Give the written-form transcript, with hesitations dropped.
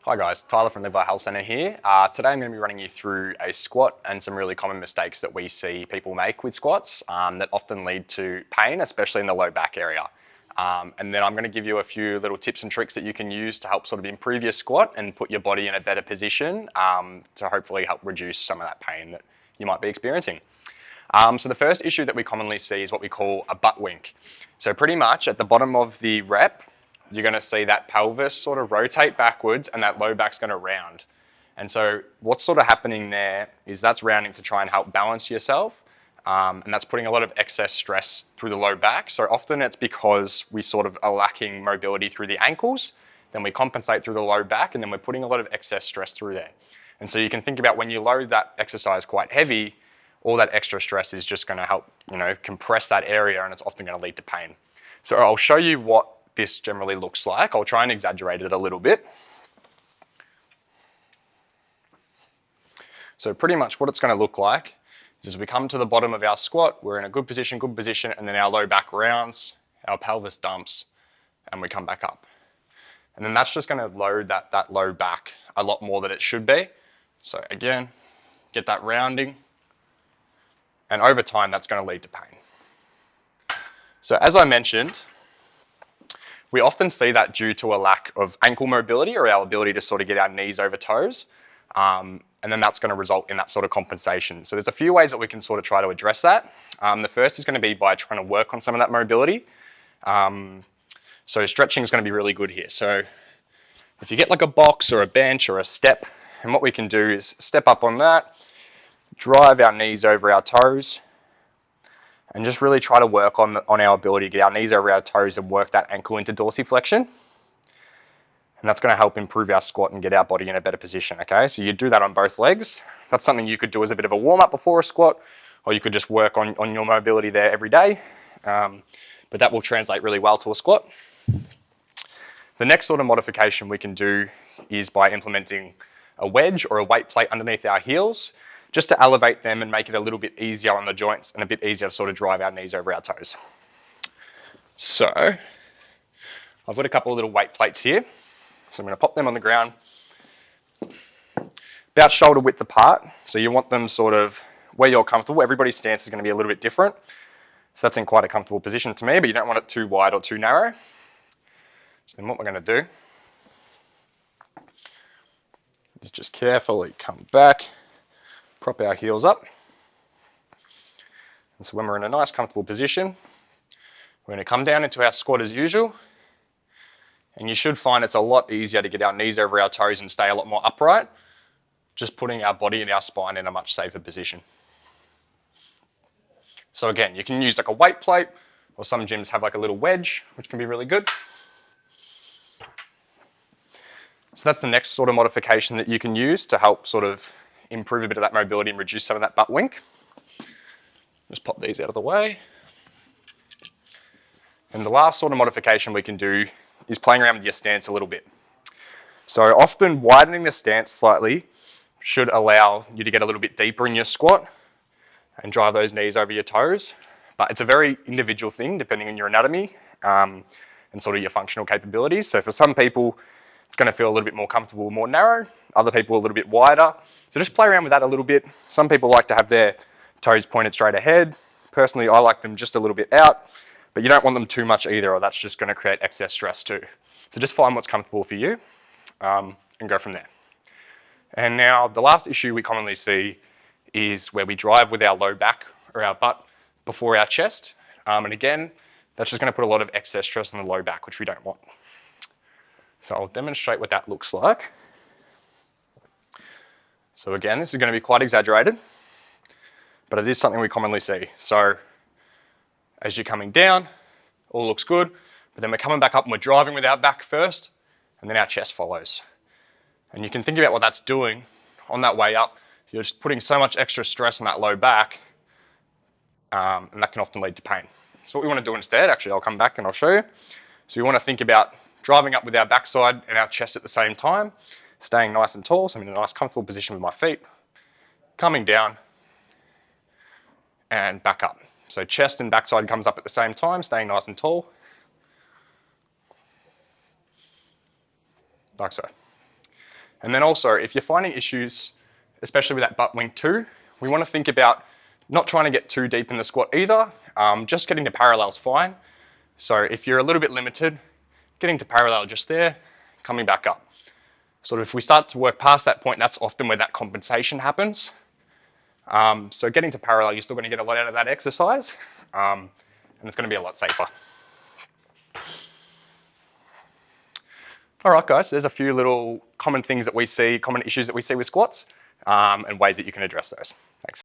Hi guys, Tyler from Live Well Health Centre here. Today I'm going to be running you through a squat and some really common mistakes that we see people make with squats that often lead to pain, especially in the low back area. And then I'm going to give you a few little tips and tricks that you can use to help sort of improve your squat and put your body in a better position to hopefully help reduce some of that pain that you might be experiencing. So the first issue that we commonly see is what we call a butt wink. So pretty much at the bottom of the rep, you're going to see that pelvis sort of rotate backwards and that low back's going to round. And so what's sort of happening there is that's rounding to try and help balance yourself. And that's putting a lot of excess stress through the low back. So often it's because we sort of are lacking mobility through the ankles, then we compensate through the low back, and then we're putting a lot of excess stress through there. And so you can think about when you load that exercise quite heavy, all that extra stress is just going to help, compress that area, and it's often going to lead to pain. So I'll show you what this generally looks like. I'll try and exaggerate it a little bit. So pretty much what it's going to look like is as we come to the bottom of our squat, we're in a good position, and then our low back rounds, our pelvis dumps, and we come back up. And then that's just going to load that low back a lot more than it should be. So again, get that rounding, and over time that's going to lead to pain. So as I mentioned, we often see that due to a lack of ankle mobility or our ability to sort of get our knees over toes. And then that's going to result in that sort of compensation. So there's a few ways that we can sort of try to address that. The first is going to be by trying to work on some of that mobility. So stretching is going to be really good here. So if you get like a box or a bench or a step, and what we can do is step up on that, drive our knees over our toes, and just really try to work on our ability to get our knees over our toes and work that ankle into dorsiflexion. And that's going to help improve our squat and get our body in a better position, okay? So you do that on both legs. That's something you could do as a bit of a warm-up before a squat, or you could just work on your mobility there every day. But that will translate really well to a squat. The next sort of modification we can do is by implementing a wedge or a weight plate underneath our heels, just to elevate them and make it a little bit easier on the joints and a bit easier to sort of drive our knees over our toes. So I've got a couple of little weight plates here. So I'm going to pop them on the ground, about shoulder width apart. So you want them sort of where you're comfortable. Everybody's stance is going to be a little bit different. So that's in quite a comfortable position to me, but you don't want it too wide or too narrow. So then what we're going to do is just carefully come back, prop our heels up. And so when we're in a nice comfortable position, we're going to come down into our squat as usual. And you should find it's a lot easier to get our knees over our toes and stay a lot more upright, just putting our body and our spine in a much safer position. So again, you can use like a weight plate, or some gyms have like a little wedge, which can be really good. So that's the next sort of modification that you can use to help sort of improve a bit of that mobility and reduce some of that butt wink. Just pop these out of the way. And the last sort of modification we can do is playing around with your stance a little bit. So often widening the stance slightly should allow you to get a little bit deeper in your squat and drive those knees over your toes. But it's a very individual thing depending on your anatomy and sort of your functional capabilities. So for some people, it's going to feel a little bit more comfortable, more narrow. Other people a little bit wider. So just play around with that a little bit. Some people like to have their toes pointed straight ahead. Personally, I like them just a little bit out, but you don't want them too much either, or that's just going to create excess stress too. So just find what's comfortable for you and go from there. And now the last issue we commonly see is where we drive with our low back or our butt before our chest. And again, that's just going to put a lot of excess stress on the low back, which we don't want. So I'll demonstrate what that looks like. So again, this is going to be quite exaggerated, but it is something we commonly see. So as you're coming down, all looks good, but then we're coming back up and we're driving with our back first, and then our chest follows. And you can think about what that's doing on that way up. You're just putting so much extra stress on that low back, and that can often lead to pain. So what we want to do instead, actually I'll come back and I'll show you. So we want to think about driving up with our backside and our chest at the same time, staying nice and tall, so I'm in a nice comfortable position with my feet, coming down and back up. So chest and backside comes up at the same time, staying nice and tall, like so. And then also, if you're finding issues, especially with that butt wing 2, we want to think about not trying to get too deep in the squat either. Just getting to parallel is fine. So if you're a little bit limited, getting to parallel just there, coming back up. Sort of if we start to work past that point, that's often where that compensation happens. So getting to parallel, you're still going to get a lot out of that exercise, and it's going to be a lot safer. All right, guys, there's a few little common things that we see, common issues that we see with squats, and ways that you can address those. Thanks.